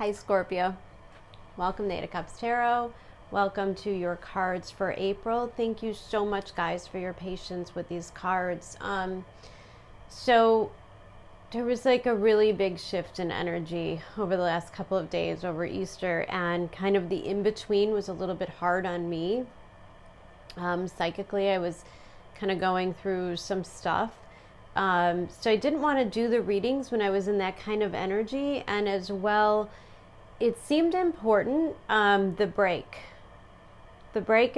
Hi Scorpio, welcome to Eight of Cups Tarot. Welcome to your cards for April. Thank you so much guys for your patience with these cards. So there was like a really big shift in energy over the last couple of days over Easter, and kind of the in-between was a little bit hard on me. Psychically, I was kind of going through some stuff. So I didn't want to do the readings when I was in that kind of energy, and as well, it seemed important, the break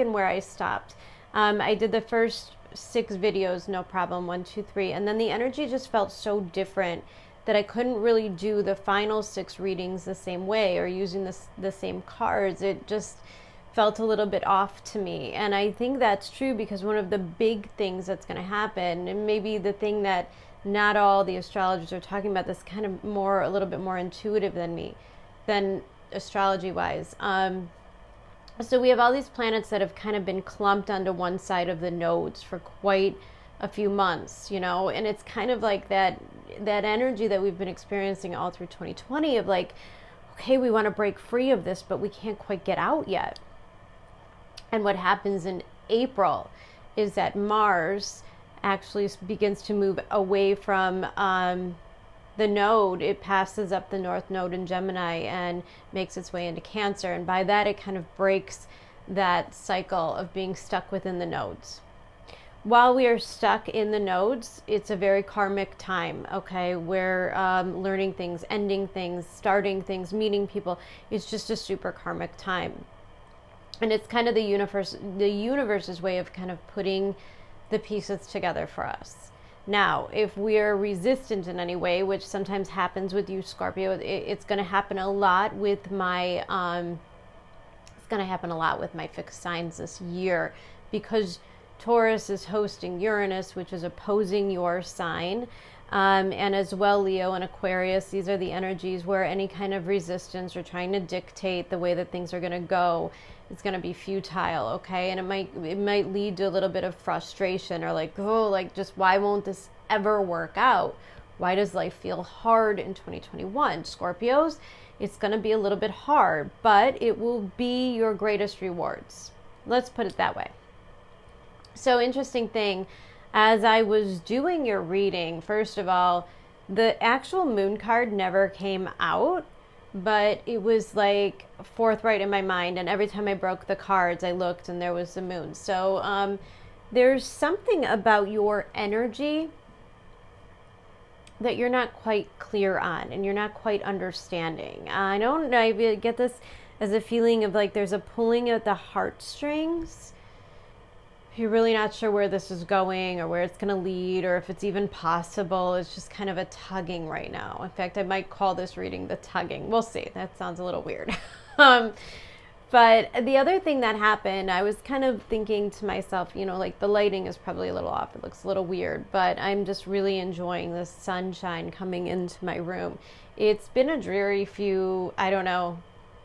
and where I stopped. I did the first 6 videos, no problem, 1, 2, 3, and then the energy just felt so different that I couldn't really do the final 6 readings the same way or using the same cards. It just felt a little bit off to me, and I think that's true because one of the big things that's going to happen, and maybe the thing that not all the astrologers are talking about, this kind of a little bit more intuitive than astrology wise. So we have all these planets that have kind of been clumped onto one side of the nodes for quite a few months, and it's kind of like that energy that we've been experiencing all through 2020 of like, okay, we want to break free of this, but we can't quite get out yet. And what happens in April is that Mars actually begins to move away from the node. It passes up the North Node in Gemini and makes its way into Cancer. And by that, it kind of breaks that cycle of being stuck within the nodes. While we are stuck in the nodes, it's a very karmic time, okay? We're learning things, ending things, starting things, meeting people. It's just a super karmic time. And it's kind of the universe's way of kind of putting the pieces together for us. Now, if we're resistant in any way, which sometimes happens with you, Scorpio, it's going to happen a lot with my fixed signs this year, because Taurus is hosting Uranus, which is opposing your sign. And as well, Leo and Aquarius, these are the energies where any kind of resistance or trying to dictate the way that things are going to go is going to be futile, okay? And it might lead to a little bit of frustration, or like, oh, like, just why won't this ever work out? Why does life feel hard in 2021? Scorpios, it's going to be a little bit hard, but it will be your greatest rewards. Let's put it that way. So interesting thing, as I was doing your reading, first of all, the actual moon card never came out, but it was like forthright in my mind, and every time I broke the cards, I looked and there was the moon. So there's something about your energy that you're not quite clear on and you're not quite understanding. I get this as a feeling of like there's a pulling at the heartstrings. You're really not sure where this is going or where it's going to lead, or if it's even possible. It's just kind of a tugging right now. In fact, I might call this reading the tugging. We'll see. That sounds a little weird. But the other thing that happened, I was kind of thinking to myself, like the lighting is probably a little off. It looks a little weird, but I'm just really enjoying the sunshine coming into my room. It's been a dreary few,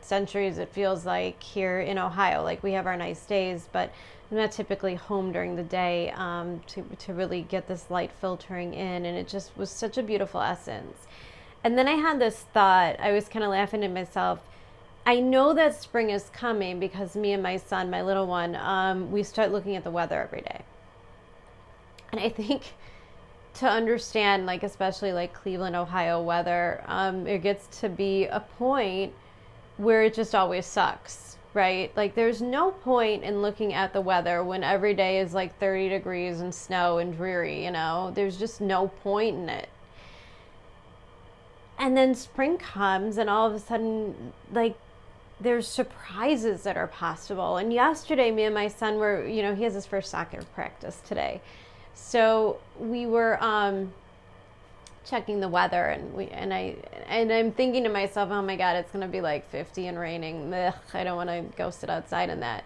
centuries, it feels like, here in Ohio. Like, we have our nice days, but I'm not typically home during the day to really get this light filtering in, and it just was such a beautiful essence. And then I had this thought, I was kind of laughing at myself. I know that spring is coming because me and my son, my little one, we start looking at the weather every day. And I think to understand, like, especially like Cleveland, Ohio weather, it gets to be a point where it just always sucks, right? Like, there's no point in looking at the weather when every day is like 30 degrees and snow and dreary, There's just no point in it. And then spring comes and all of a sudden, like, there's surprises that are possible. And yesterday, me and my son were, he has his first soccer practice today. So we were checking the weather, and I'm thinking to myself, oh my God, it's going to be like 50 and raining. Ugh, I don't want to go sit outside in that.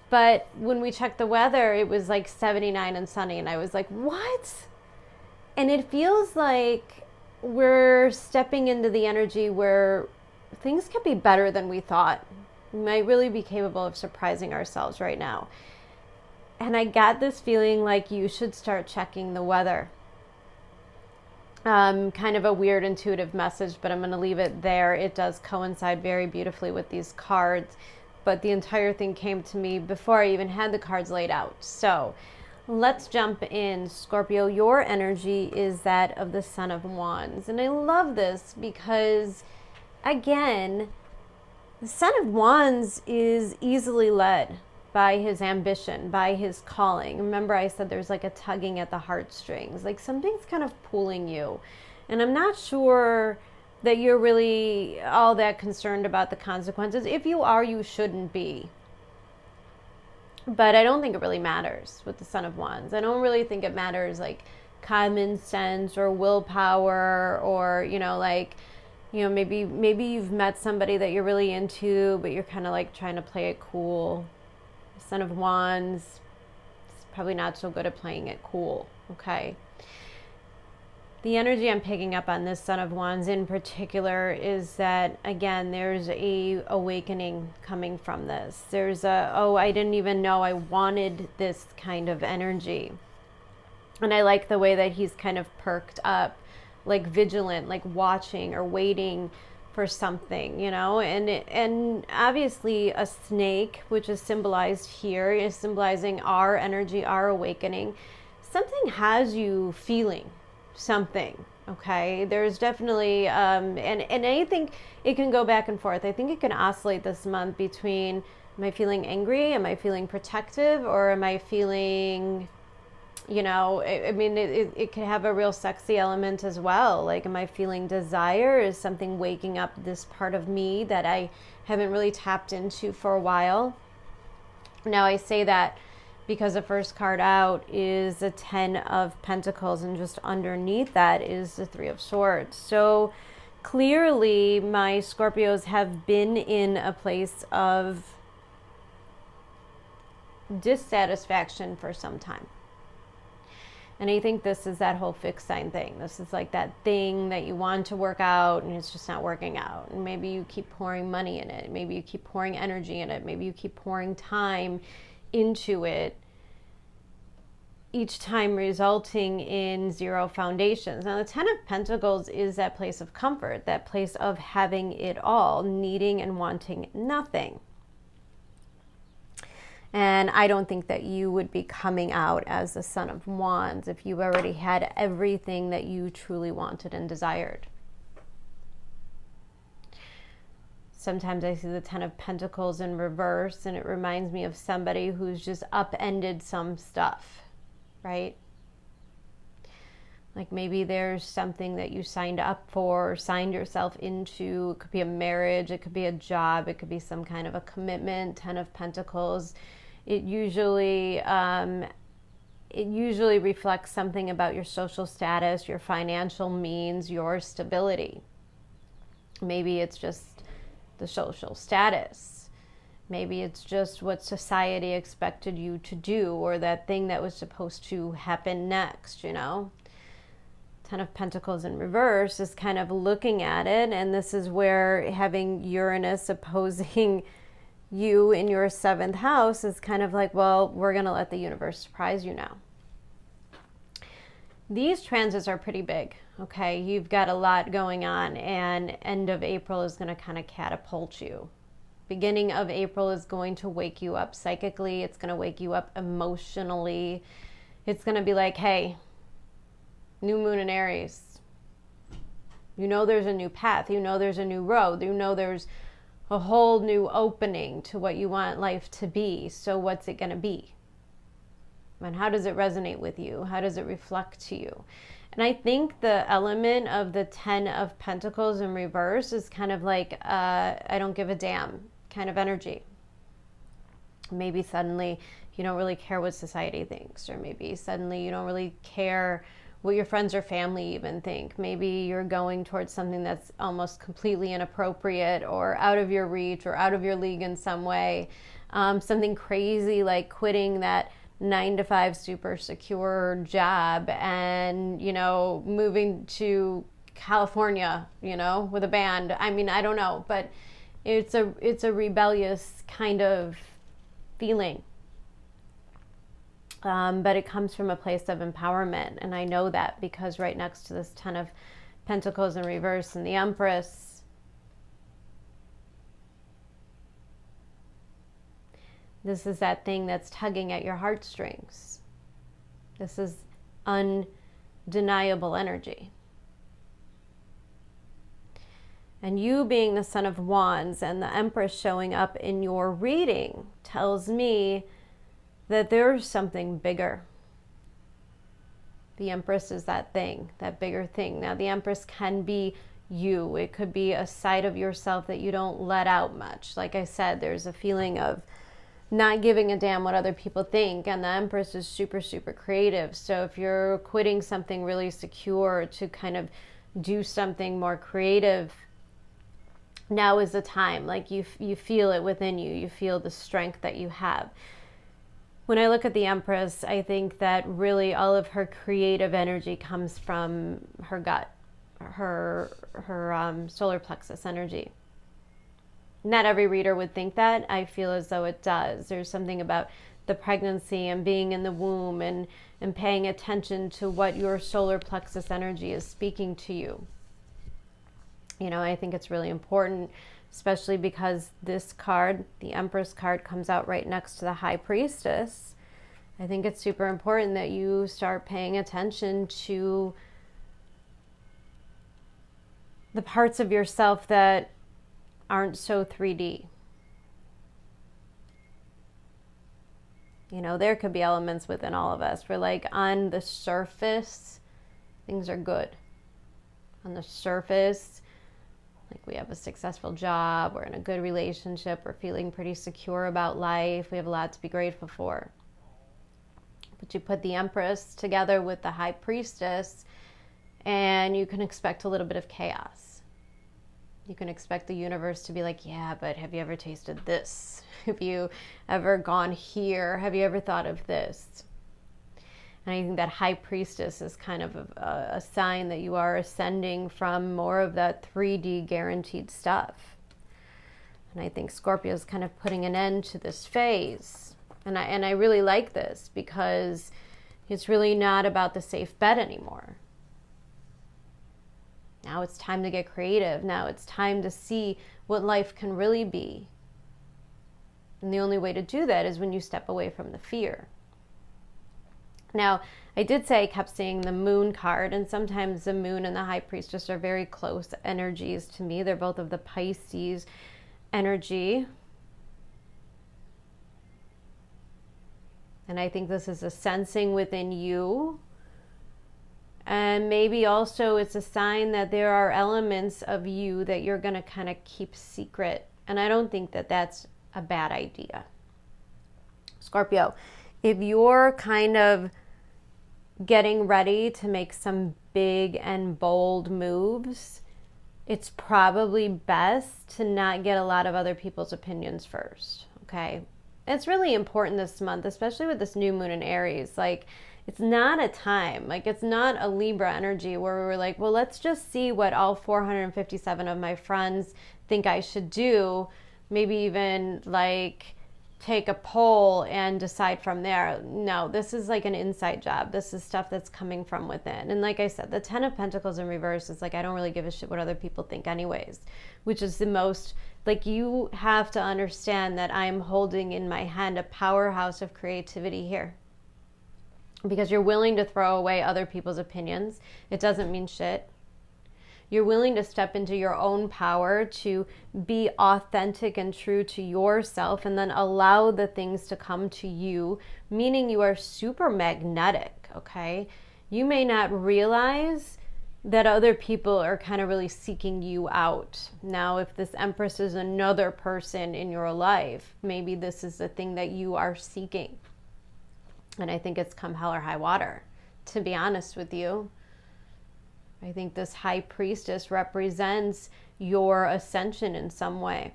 But when we checked the weather, it was like 79 and sunny, and I was like, what? And it feels like we're stepping into the energy where things could be better than we thought. We might really be capable of surprising ourselves right now. And I got this feeling like you should start checking the weather. Kind of a weird intuitive message, but I'm going to leave it there. It does coincide very beautifully with these cards, but the entire thing came to me before I even had the cards laid out. So let's jump in. Scorpio, your energy is that of the Son of Wands. And I love this because, again, the Son of Wands is easily led by his ambition, by his calling. Remember I said there's like a tugging at the heartstrings, like something's kind of pulling you. And I'm not sure that you're really all that concerned about the consequences. If you are, you shouldn't be. But I don't think it really matters with the Son of Wands. I don't really think it matters like common sense or willpower or, maybe you've met somebody that you're really into, but you're kind of like trying to play it cool. Son of Wands is probably not so good at playing it cool, okay? The energy I'm picking up on this Son of Wands in particular is that, again, there's a awakening coming from this. There's I didn't even know I wanted this kind of energy. And I like the way that he's kind of perked up, like vigilant, like watching or waiting for something, and obviously a snake, which is symbolized here, is symbolizing our energy, our awakening. Something has you feeling something, okay? There's definitely, and I think it can go back and forth. I think it can oscillate this month between, am I feeling angry? Am I feeling protective? Or am I feeling, it can have a real sexy element as well. Like, am I feeling desire? Is something waking up this part of me that I haven't really tapped into for a while? Now, I say that because the first card out is the 10 of Pentacles, and just underneath that is the 3 of Swords. So clearly, my Scorpios have been in a place of dissatisfaction for some time. And I think this is that whole fixed sign thing. This is like that thing that you want to work out and it's just not working out. And maybe you keep pouring money in it. Maybe you keep pouring energy in it. Maybe you keep pouring time into it, each time resulting in zero foundations. Now, the 10 of Pentacles is that place of comfort, that place of having it all, needing and wanting nothing. And I don't think that you would be coming out as the Son of Wands if you already had everything that you truly wanted and desired. Sometimes I see the 10 of Pentacles in reverse, and it reminds me of somebody who's just upended some stuff, right? Like maybe there's something that you signed up for, or signed yourself into. It could be a marriage, it could be a job, it could be some kind of a commitment. 10 of Pentacles. It usually reflects something about your social status, your financial means, your stability. Maybe it's just the social status. Maybe it's just what society expected you to do, or that thing that was supposed to happen next, 10 of Pentacles in reverse is kind of looking at it, and this is where having Uranus opposing you in your 7th house is kind of like, well, we're going to let the universe surprise you now. These transits are pretty big, okay? You've got a lot going on, and end of April is going to kind of catapult you. Beginning of April is going to wake you up psychically. It's going to wake you up emotionally. It's going to be like, hey, new moon in Aries. There's a new path. There's a new road. There's a whole new opening to what you want life to be. So what's it going to be? And how does it resonate with you? How does it reflect to you? And I think the element of the 10 of Pentacles in reverse is kind of like, I don't give a damn kind of energy. Maybe suddenly you don't really care what society thinks, or maybe suddenly you don't really care what your friends or family even think. Maybe you're going towards something that's almost completely inappropriate or out of your reach or out of your league in some way. Something crazy like quitting that 9-to-5 super secure job and, moving to California, with a band. I mean, I don't know, but it's a rebellious kind of feeling. But it comes from a place of empowerment. And I know that because right next to this 10 of Pentacles in reverse and the Empress, this is that thing that's tugging at your heartstrings. This is undeniable energy. And you being the Son of Wands and the Empress showing up in your reading tells me that there's something bigger. The Empress is that thing, that bigger thing. Now, the Empress can be you. It could be a side of yourself that you don't let out much. Like I said, there's a feeling of not giving a damn what other people think. And the Empress is super, super creative. So if you're quitting something really secure to kind of do something more creative, now is the time. Like you feel it within you. You feel the strength that you have. When I look at the Empress, I think that really all of her creative energy comes from her gut, her solar plexus energy. Not every reader would think that. I feel as though it does. There's something about the pregnancy and being in the womb and paying attention to what your solar plexus energy is speaking to you. You know, I think it's really important, especially because this card, the Empress card, comes out right next to the High Priestess. I think it's super important that you start paying attention to the parts of yourself that aren't so 3D. You know, there could be elements within all of us where, like, on the surface, things are good. On the surface, like, we have a successful job, we're in a good relationship, we're feeling pretty secure about life, we have a lot to be grateful for. But you put the Empress together with the High Priestess, and you can expect a little bit of chaos. You can expect the universe to be like, yeah, but have you ever tasted this? Have you ever gone here? Have you ever thought of this? And I think that High Priestess is kind of a sign that you are ascending from more of that 3D guaranteed stuff. And I think Scorpio is kind of putting an end to this phase. And I really like this because it's really not about the safe bet anymore. Now it's time to get creative. Now it's time to see what life can really be. And the only way to do that is when you step away from the fear. Now, I did say I kept seeing the Moon card, and sometimes the Moon and the High Priestess are very close energies to me. They're both of the Pisces energy. And I think this is a sensing within you. And maybe also it's a sign that there are elements of you that you're going to kind of keep secret. And I don't think that that's a bad idea. Scorpio, if you're kind of getting ready to make some big and bold moves, it's probably best to not get a lot of other people's opinions first, okay? It's really important this month, especially with this new moon in Aries. Like, it's not a time, like it's not a Libra energy where we're like, well, let's just see what all 457 of my friends think I should do. Maybe even like take a poll and decide from there. No, this is like an inside job. This is stuff that's coming from within. And like I said, the 10 of Pentacles in reverse is like, I don't really give a shit what other people think anyways, which is the most, like, you have to understand that I'm holding in my hand a powerhouse of creativity here. Because you're willing to throw away other people's opinions. It doesn't mean shit. You're willing to step into your own power to be authentic and true to yourself and then allow the things to come to you, meaning you are super magnetic, okay? You may not realize that other people are kind of really seeking you out. Now, if this Empress is another person in your life, maybe this is the thing that you are seeking. And I think it's come hell or high water, to be honest with you. I think this High Priestess represents your ascension in some way.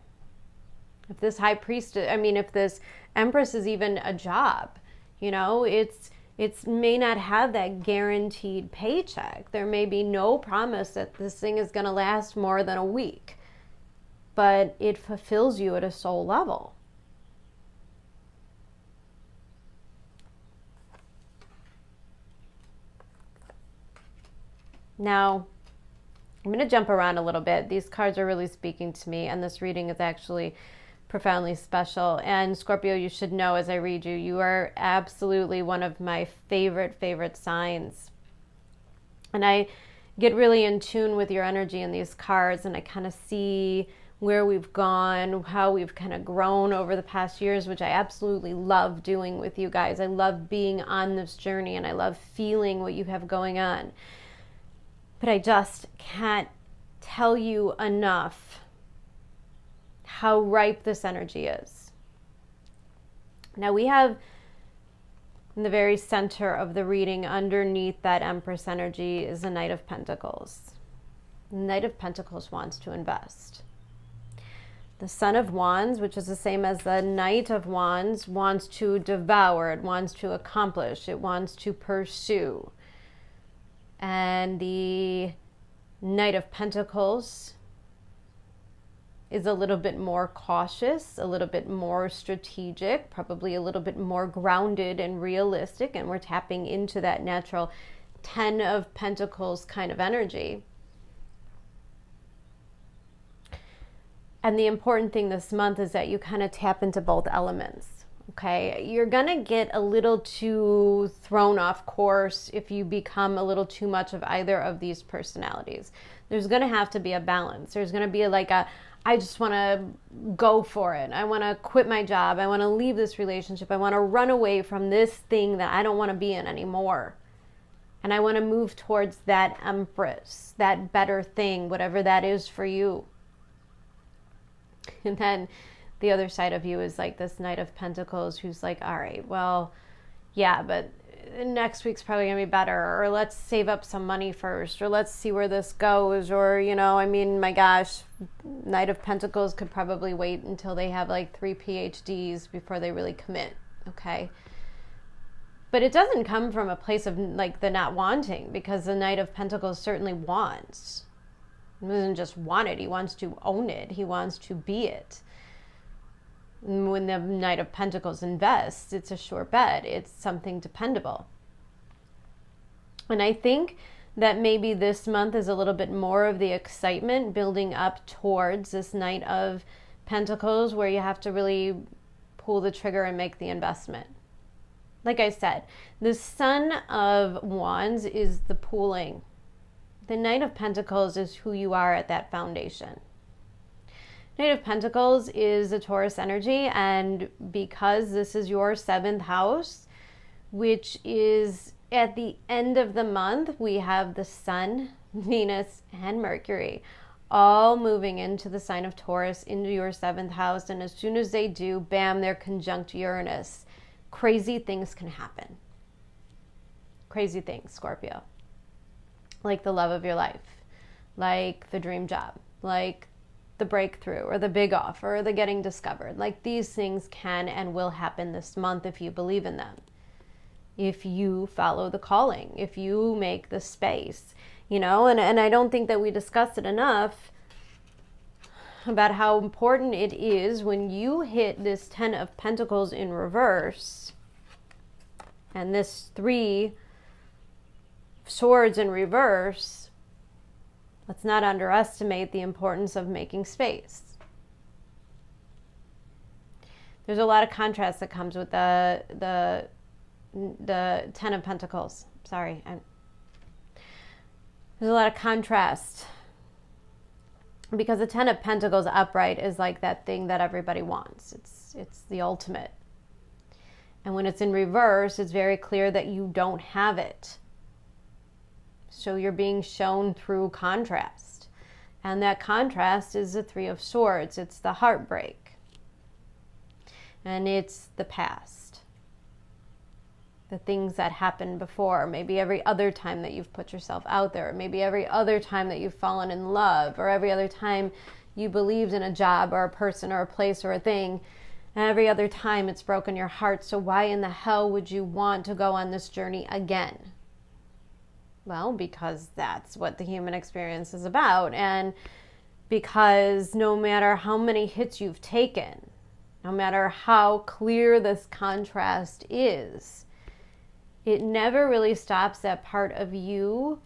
If this High Priestess, if this Empress is even a job, you know, it's may not have that guaranteed paycheck. There may be no promise that this thing is going to last more than a week, but it fulfills you at a soul level. Now, I'm going to jump around a little bit. These cards are really speaking to me, and this reading is actually profoundly special. And Scorpio, you should know as I read you, you are absolutely one of my favorite signs. And I get really in tune with your energy in these cards, and I kind of see where we've gone, how we've kind of grown over the past years, which I absolutely love doing with you guys. I love being on this journey, and I love feeling what you have going on. But I just can't tell you enough how ripe this energy is. Now we have in the very center of the reading, underneath that Empress energy, is the Knight of Pentacles. The Knight of Pentacles wants to invest. The Son of Wands, which is the same as the Knight of Wands, wants to devour, it wants to accomplish, it wants to pursue. And the Knight of Pentacles is a little bit more cautious, a little bit more strategic, probably a little bit more grounded and realistic, and we're tapping into that natural 10 of Pentacles kind of energy. And the important thing this month is that you kind of tap into both elements, okay? You're gonna get a little too thrown off course if you become a little too much of either of these personalities. There's gonna have to be a balance. There's gonna be like a, I just want to go for it. I want to quit my job. I want to leave this relationship. I want to run away from this thing that I don't want to be in anymore. And I want to move towards that Empress, that better thing, whatever that is for you. And then the other side of you is like this Knight of Pentacles who's like, all right, well, yeah, but next week's probably gonna be better, or let's save up some money first, or let's see where this goes, or, you know, I mean, my gosh, Knight of Pentacles could probably wait until they have like 3 PhDs before they really commit, okay? But it doesn't come from a place of like the not wanting, because the Knight of Pentacles certainly wants. He doesn't just want it, he wants to own it, he wants to be it. When the Knight of Pentacles invests, it's a sure bet. It's something dependable. And I think that maybe this month is a little bit more of the excitement building up towards this Knight of Pentacles, where you have to really pull the trigger and make the investment. Like I said, the Son of Wands is the pooling. The Knight of Pentacles is who you are at that foundation. Knight of Pentacles is a Taurus energy, and because this is your 7th house, which is at the end of the month, we have the Sun, Venus, and Mercury all moving into the sign of Taurus, into your 7th house, and as soon as they do, bam, they're conjunct Uranus. Crazy things can happen. Crazy things, Scorpio. Like the love of your life, like the dream job, like the breakthrough or the big offer or the getting discovered. Like these things can and will happen this month if you believe in them. If you follow the calling, if you make the space, you know, and I don't think that we discussed it enough about how important it is when you hit this 10 of Pentacles in reverse and this 3 swords in reverse. Let's not underestimate the importance of making space. There's a lot of contrast that comes with the 10 of Pentacles. Sorry. There's a lot of contrast because the 10 of Pentacles upright is like that thing that everybody wants. It's the ultimate. And when it's in reverse, it's very clear that you don't have it. So you're being shown through contrast. And that contrast is the 3 of Swords. It's the heartbreak. And it's the past. The things that happened before. Maybe every other time that you've put yourself out there. Maybe every other time that you've fallen in love. Or every other time you believed in a job or a person or a place or a thing. And every other time it's broken your heart. So why in the hell would you want to go on this journey again? Well, because that's what the human experience is about. And because no matter how many hits you've taken, no matter how clear this contrast is, it never really stops that part of you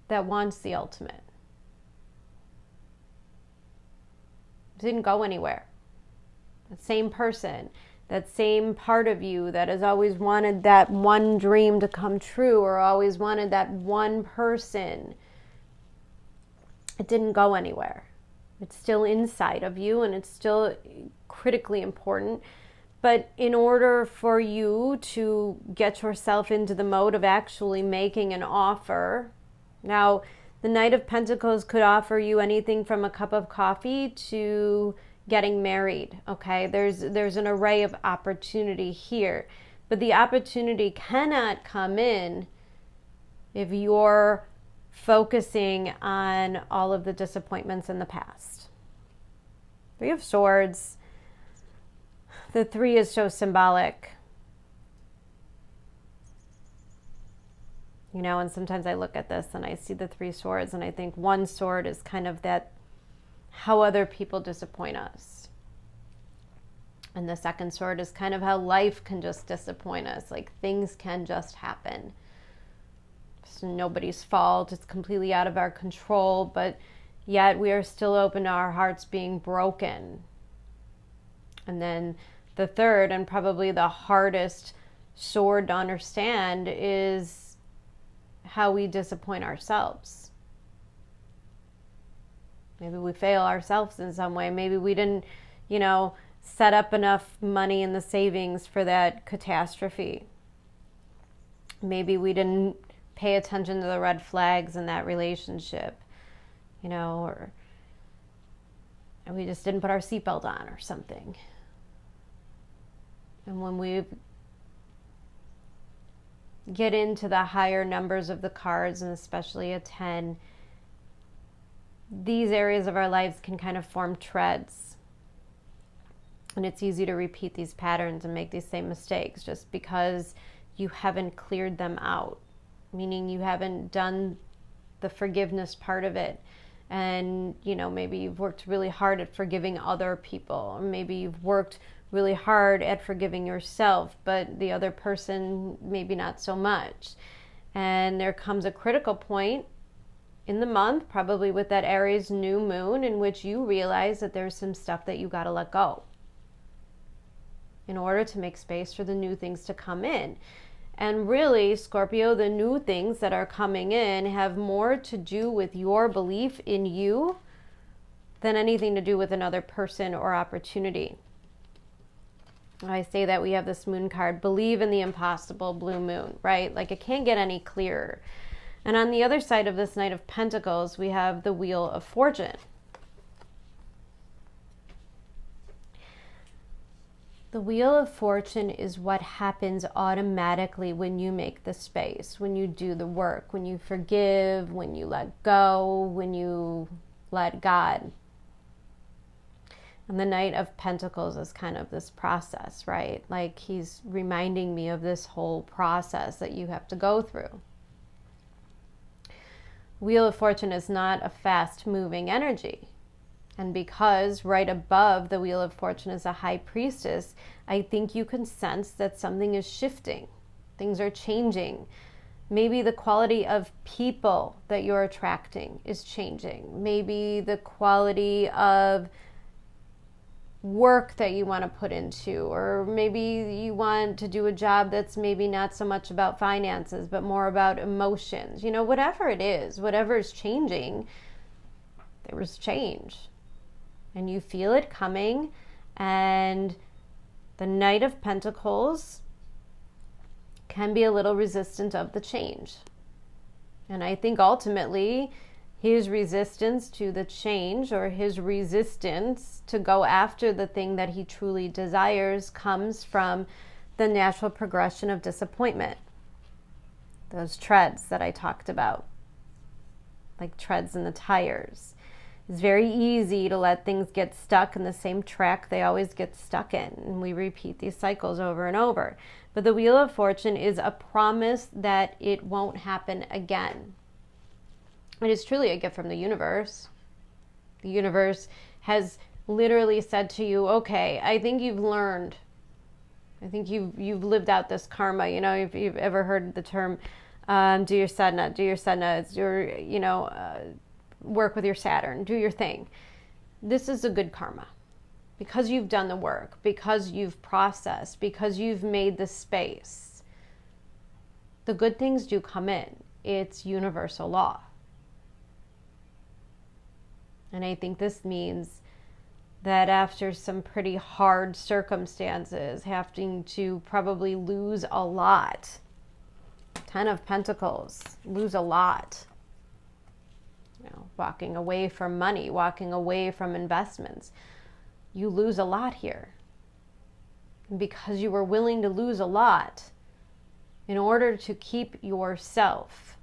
that wants the ultimate. Didn't go anywhere. That same person, that same part of you that has always wanted that one dream to come true, or always wanted that one person, it didn't go anywhere. It's still inside of you, and it's still critically important. But in order for you to get yourself into the mode of actually making an offer, now the Knight of Pentacles could offer you anything from a cup of coffee to getting married, okay? There's an array of opportunity here. But the opportunity cannot come in if you're focusing on all of the disappointments in the past. Three of Swords. The 3 is so symbolic. You know, and sometimes I look at this and I see the 3 swords and I think one sword is kind of that, how other people disappoint us. And the second sword is kind of how life can just disappoint us. Like, things can just happen. It's nobody's fault. It's completely out of our control, but yet we are still open to our hearts being broken. And then the third, and probably the hardest sword to understand, is how we disappoint ourselves. Maybe we fail ourselves in some way. Maybe we didn't, set up enough money in the savings for that catastrophe. Maybe we didn't pay attention to the red flags in that relationship, or we just didn't put our seatbelt on or something. And when we get into the higher numbers of the cards, and especially a 10, these areas of our lives can kind of form treads. And it's easy to repeat these patterns and make these same mistakes just because you haven't cleared them out, meaning you haven't done the forgiveness part of it. And, maybe you've worked really hard at forgiving other people, or maybe you've worked really hard at forgiving yourself, but the other person maybe not so much. And there comes a critical point in the month, probably with that Aries new moon, in which you realize that there's some stuff that you got to let go in order to make space for the new things to come in. And really, Scorpio, the new things that are coming in have more to do with your belief in you than anything to do with another person or opportunity. I say that we have this moon card, believe in the impossible, blue moon, right? Like, it can't get any clearer. And on the other side of this Knight of Pentacles, we have the Wheel of Fortune. The Wheel of Fortune is what happens automatically when you make the space, when you do the work, when you forgive, when you let go, when you let God. And the Knight of Pentacles is kind of this process, right? Like, he's reminding me of this whole process that you have to go through. Wheel of Fortune is not a fast-moving energy. And because right above the Wheel of Fortune is a High Priestess, I think you can sense that something is shifting. Things are changing. Maybe the quality of people that you're attracting is changing. Maybe the quality of work that you want to put into, or maybe you want to do a job that's maybe not so much about finances, but more about emotions. Whatever it is, whatever is changing, there was change. And you feel it coming, and the Knight of Pentacles can be a little resistant of the change. And I think ultimately his resistance to the change, or his resistance to go after the thing that he truly desires, comes from the natural progression of disappointment. Those treads that I talked about, like treads in the tires. It's very easy to let things get stuck in the same track they always get stuck in. And we repeat these cycles over and over. But the Wheel of Fortune is a promise that it won't happen again. It is truly a gift from the universe. The universe has literally said to you, okay, I think you've learned. I think you've lived out this karma. If you've ever heard the term Do your sadhana, work with your Saturn, do your thing. This is a good karma because you've done the work, because you've processed, because you've made the space. The good things do come in. It's universal law. And I think this means that after some pretty hard circumstances, having to probably lose a lot, 10 of Pentacles, lose a lot. Walking away from money, walking away from investments. You lose a lot here. And because you were willing to lose a lot in order to keep yourself,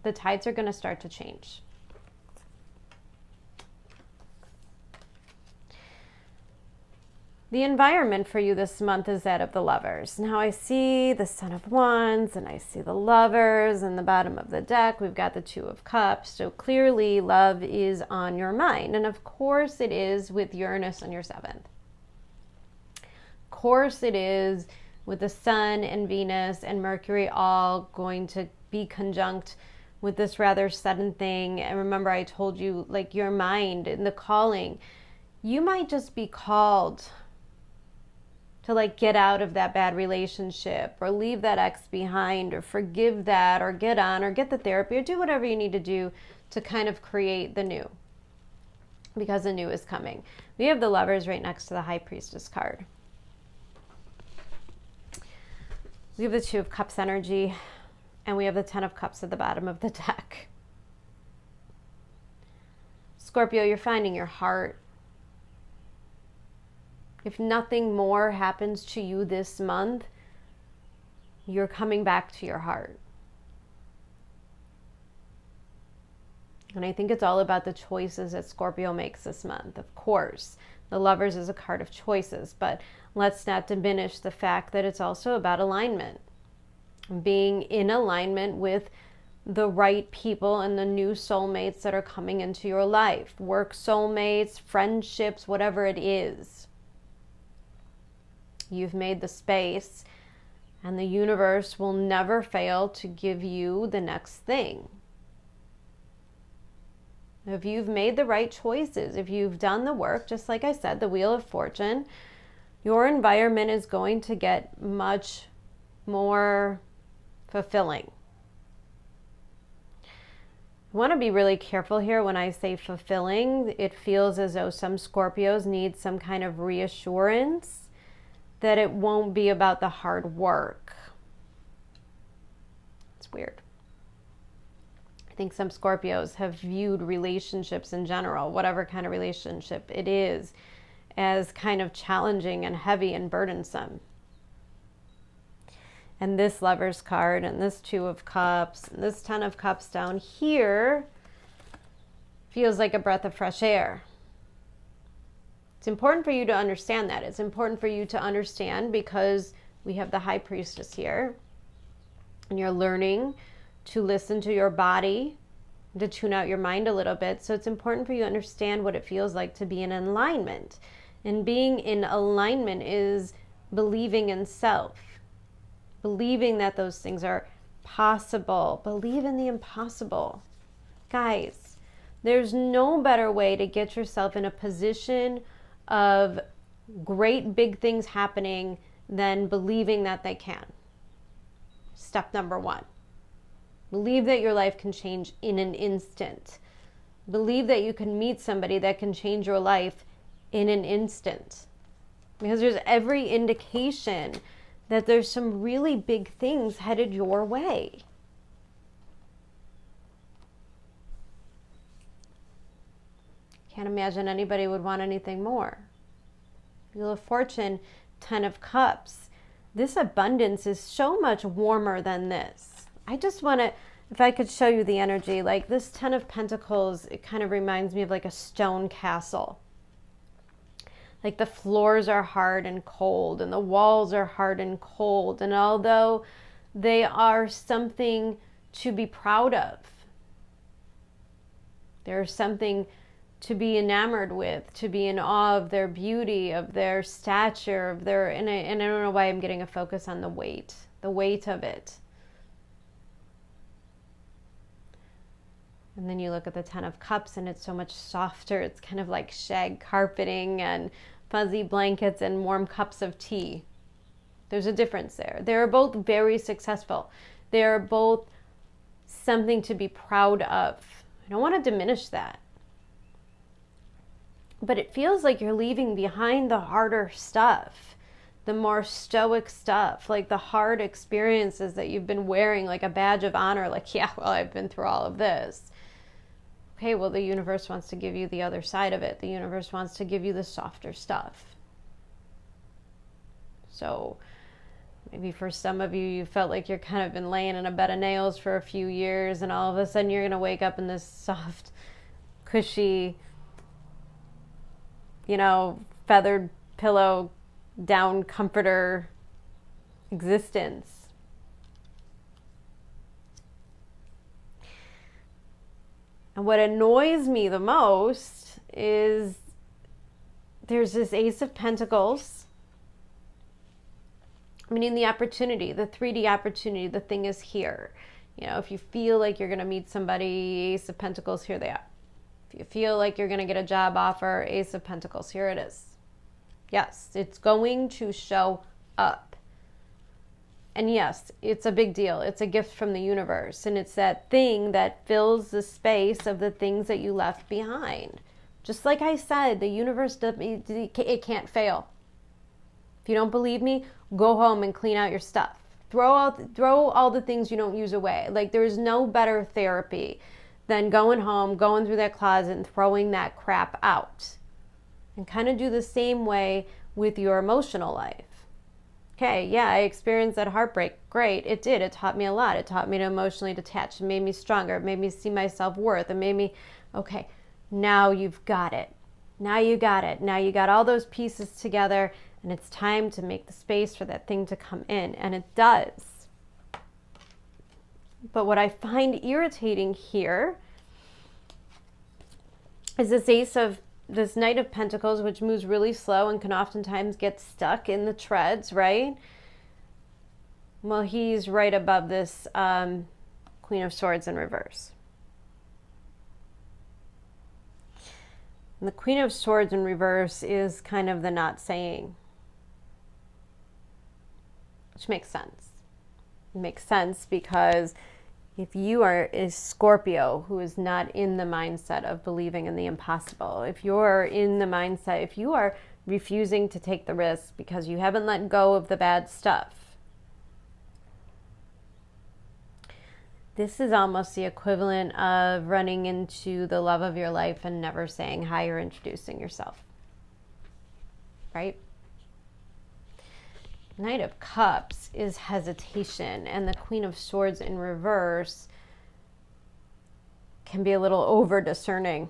the tides are going to start to change. The environment for you this month is that of the Lovers. Now I see the Son of Wands and I see the Lovers in the bottom of the deck. We've got the Two of Cups. So clearly love is on your mind. And of course it is with Uranus on your 7th. Of course it is with the Sun and Venus and Mercury all going to be conjunct with this rather sudden thing. And remember I told you, like, your mind and the calling. You might just be called to, like, get out of that bad relationship or leave that ex behind or forgive that or get on or get the therapy or do whatever you need to do to kind of create the new, because the new is coming. We have the Lovers right next to the High Priestess card. We have the Two of Cups energy and we have the 10 of Cups at the bottom of the deck. Scorpio, you're finding your heart. If nothing more happens to you this month, you're coming back to your heart. And I think it's all about the choices that Scorpio makes this month. Of course, the Lovers is a card of choices, but let's not diminish the fact that it's also about alignment. Being in alignment with the right people and the new soulmates that are coming into your life. Work soulmates, friendships, whatever it is. You've made the space, and the universe will never fail to give you the next thing. If you've made the right choices, if you've done the work, just like I said, the Wheel of Fortune, your environment is going to get much more fulfilling. I want to be really careful here when I say fulfilling. It feels as though some Scorpios need some kind of reassurance that it won't be about the hard work. It's weird. I think some Scorpios have viewed relationships in general, whatever kind of relationship it is, as kind of challenging and heavy and burdensome. And this Lovers card and this Two of Cups and this 10 of Cups down here feels like a breath of fresh air. It's important for you to understand that. It's important for you to understand because we have the High Priestess here and you're learning to listen to your body, to tune out your mind a little bit. So it's important for you to understand what it feels like to be in alignment. And being in alignment is believing in self, believing that those things are possible. Believe in the impossible. Guys, there's no better way to get yourself in a position of great big things happening than believing that they can. Step number 1. Believe that your life can change in an instant. Believe that you can meet somebody that can change your life in an instant. Because there's every indication that there's some really big things headed your way. Can't imagine anybody would want anything more. Wheel of Fortune, 10 of Cups. This abundance is so much warmer than this. I just want to, if I could show you the energy, like this 10 of Pentacles, it kind of reminds me of like a stone castle. Like the floors are hard and cold and the walls are hard and cold. And although they are something to be proud of, there's something to be enamored with, to be in awe of their beauty, of their stature, of their, and I don't know why I'm getting a focus on the weight of it. And then you look at the Ten of Cups and it's so much softer. It's kind of like shag carpeting and fuzzy blankets and warm cups of tea. There's a difference there. They're both very successful. They're both something to be proud of. I don't want to diminish that. But it feels like you're leaving behind the harder stuff, the more stoic stuff, like the hard experiences that you've been wearing like a badge of honor, like, yeah, well, I've been through all of this. Okay, well, the universe wants to give you the other side of it. The universe wants to give you the softer stuff. So maybe for some of you, you felt like you're kind of been laying in a bed of nails for a few years, and all of a sudden you're going to wake up in this soft, cushy, feathered pillow, down comforter existence. And what annoys me the most is there's this Ace of Pentacles. Meaning the opportunity, the 3D opportunity, the thing is here. If you feel like you're going to meet somebody, Ace of Pentacles, here they are. If you feel like you're going to get a job offer, Ace of Pentacles, here it is. Yes, it's going to show up. And yes, it's a big deal. It's a gift from the universe. And it's that thing that fills the space of the things that you left behind. Just like I said, the universe, it can't fail. If you don't believe me, go home and clean out your stuff. Throw all the things you don't use away. Like, there's no better therapy than going home, going through that closet and throwing that crap out. And kind of do the same way with your emotional life. Okay, yeah, I experienced that heartbreak. Great, it did. It taught me a lot. It taught me to emotionally detach. It made me stronger. It made me see my self-worth. It made me, okay, now you've got it. Now you got it. Now you got all those pieces together, and it's time to make the space for that thing to come in. And it does. But what I find irritating here is this Knight of Pentacles, which moves really slow and can oftentimes get stuck in the treads, right? Well, he's right above this Queen of Swords in reverse. And the Queen of Swords in reverse is kind of the not saying, which makes sense. It makes sense because if you are a Scorpio who is not in the mindset of believing in the impossible, if you're in the mindset, if you are refusing to take the risk because you haven't let go of the bad stuff, this is almost the equivalent of running into the love of your life and never saying hi or introducing yourself, right? Knight of Cups is hesitation, and the Queen of Swords in reverse can be a little over discerning,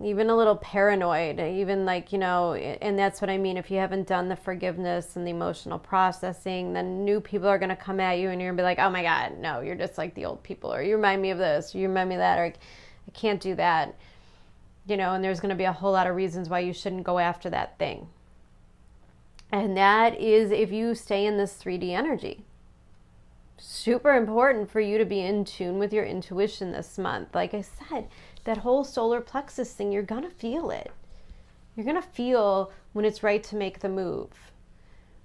even a little paranoid, even like, and that's what I mean. If you haven't done the forgiveness and the emotional processing, then new people are going to come at you and you're going to be like, oh my God, no, you're just like the old people, or you remind me of this, or you remind me of that, or I can't do that, and there's going to be a whole lot of reasons why you shouldn't go after that thing. And that is if you stay in this 3D energy. Super important for you to be in tune with your intuition this month. Like I said, that whole solar plexus thing, you're going to feel it. You're going to feel when it's right to make the move.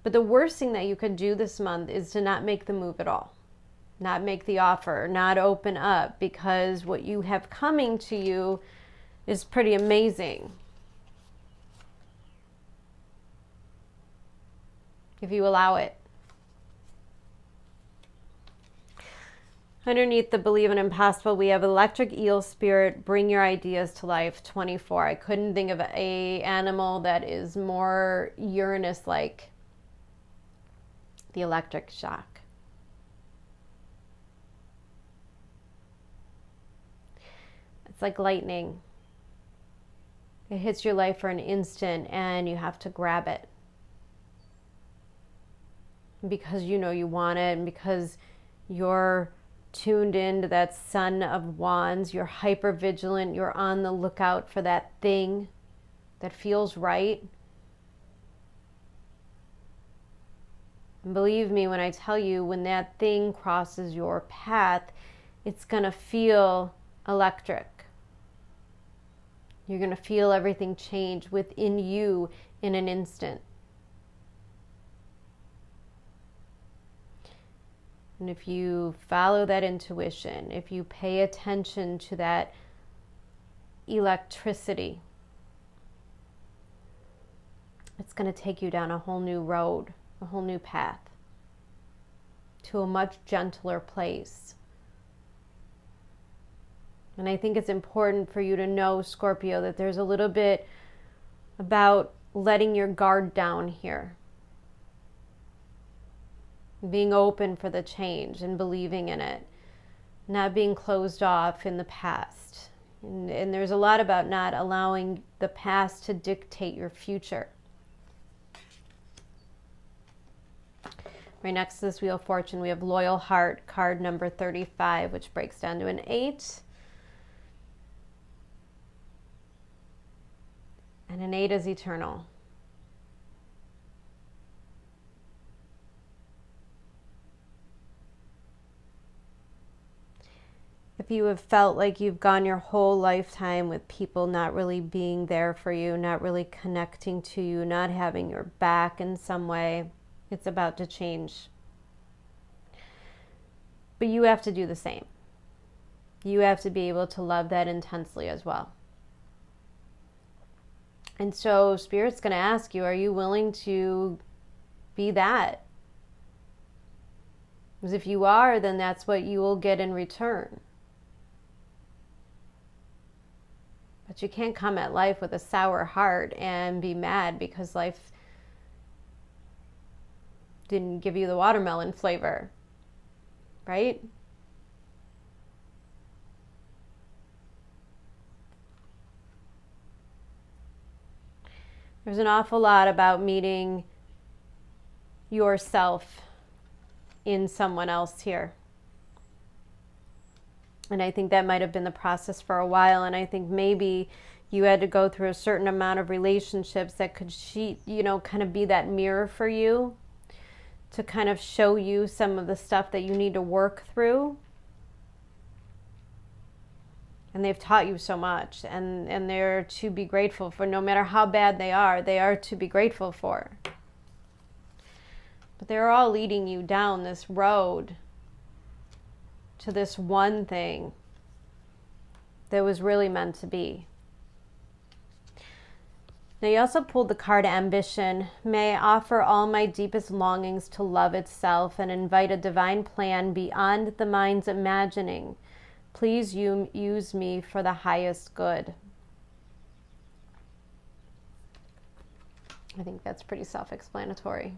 But the worst thing that you could do this month is to not make the move at all. Not make the offer, not open up, because what you have coming to you is pretty amazing. If you allow it. Underneath the believe in impossible, we have electric eel spirit, bring your ideas to life, 24. I couldn't think of a animal that is more Uranus-like. The electric shock. It's like lightning. It hits your life for an instant and you have to grab it. Because you know you want it, and because you're tuned into that Son of Wands, you're hyper vigilant, you're on the lookout for that thing that feels right. And believe me when I tell you, when that thing crosses your path, it's going to feel electric. You're going to feel everything change within you in an instant. And if you follow that intuition, if you pay attention to that electricity, it's going to take you down a whole new road, a whole new path, to a much gentler place. And I think it's important for you to know, Scorpio, that there's a little bit about letting your guard down here. Being open for the change and believing in it. Not being closed off in the past. And there's a lot about not allowing the past to dictate your future. Right next to this Wheel of Fortune, we have Loyal Heart, card number 35, which breaks down to an 8. And an 8 is eternal. If you have felt like you've gone your whole lifetime with people not really being there for you, not really connecting to you, not having your back in some way, it's about to change. But you have to do the same. You have to be able to love that intensely as well. And so Spirit's going to ask you, are you willing to be that? Because if you are, then that's what you will get in return. But you can't come at life with a sour heart and be mad because life didn't give you the watermelon flavor, right? There's an awful lot about meeting yourself in someone else here. And I think that might have been the process for a while. And I think maybe you had to go through a certain amount of relationships that could, kind of be that mirror for you to kind of show you some of the stuff that you need to work through. And they've taught you so much, and they're to be grateful for. No matter how bad they are to be grateful for. But they're all leading you down this road to this one thing that was really meant to be. Now you also pulled the card Ambition. May I offer all my deepest longings to love itself and invite a divine plan beyond the mind's imagining. Please use me for the highest good. I think that's pretty self-explanatory.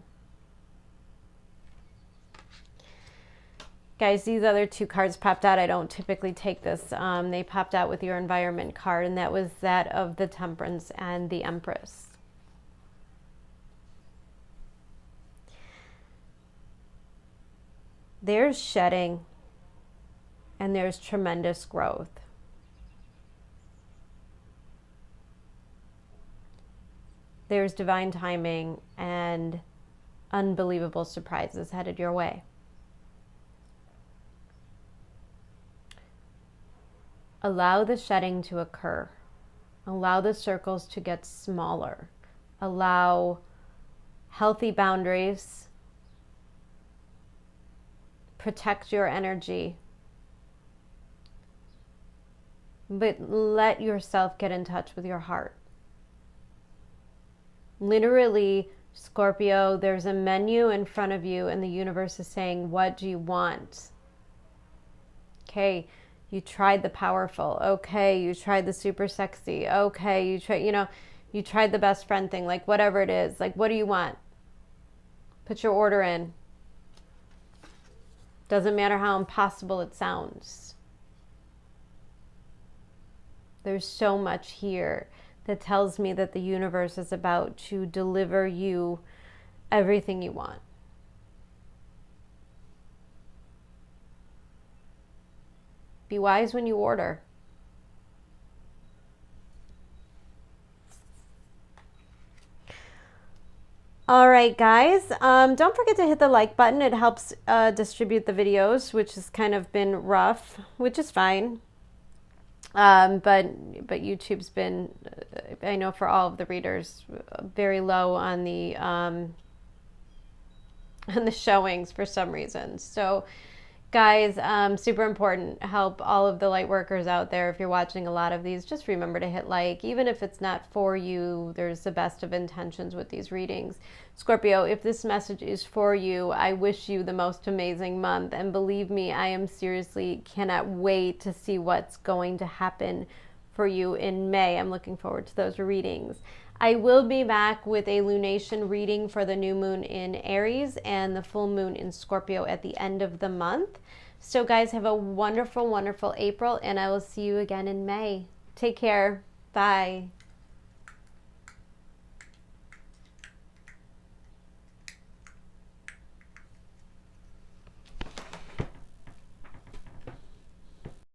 Guys, these other two cards popped out. I don't typically take this. They popped out with your environment card, and that was that of the Temperance and the Empress. There's shedding, and there's tremendous growth. There's divine timing and unbelievable surprises headed your way. Allow the shedding to occur. Allow the circles to get smaller. Allow healthy boundaries. Protect your energy. But let yourself get in touch with your heart. Literally, Scorpio, there's a menu in front of you and the universe is saying, what do you want? Okay. You tried the powerful. Okay, you tried the super sexy. Okay, you tried the best friend thing. Like, whatever it is. Like, what do you want? Put your order in. Doesn't matter how impossible it sounds. There's so much here that tells me that the universe is about to deliver you everything you want. Be wise when you order. All right, guys. Don't forget to hit the like button. It helps distribute the videos, which has kind of been rough, which is fine. But YouTube's been, I know for all of the readers, very low on the showings for some reason. So guys, super important. Help all of the light workers out there. If you're watching a lot of these, just remember to hit like. Even if it's not for you, there's the best of intentions with these readings. Scorpio, if this message is for you, I wish you the most amazing month. And believe me, I am seriously cannot wait to see what's going to happen for you in May. I'm looking forward to those readings. I will be back with a lunation reading for the new moon in Aries and the full moon in Scorpio at the end of the month. So guys, have a wonderful, wonderful April, and I will see you again in May. Take care. Bye.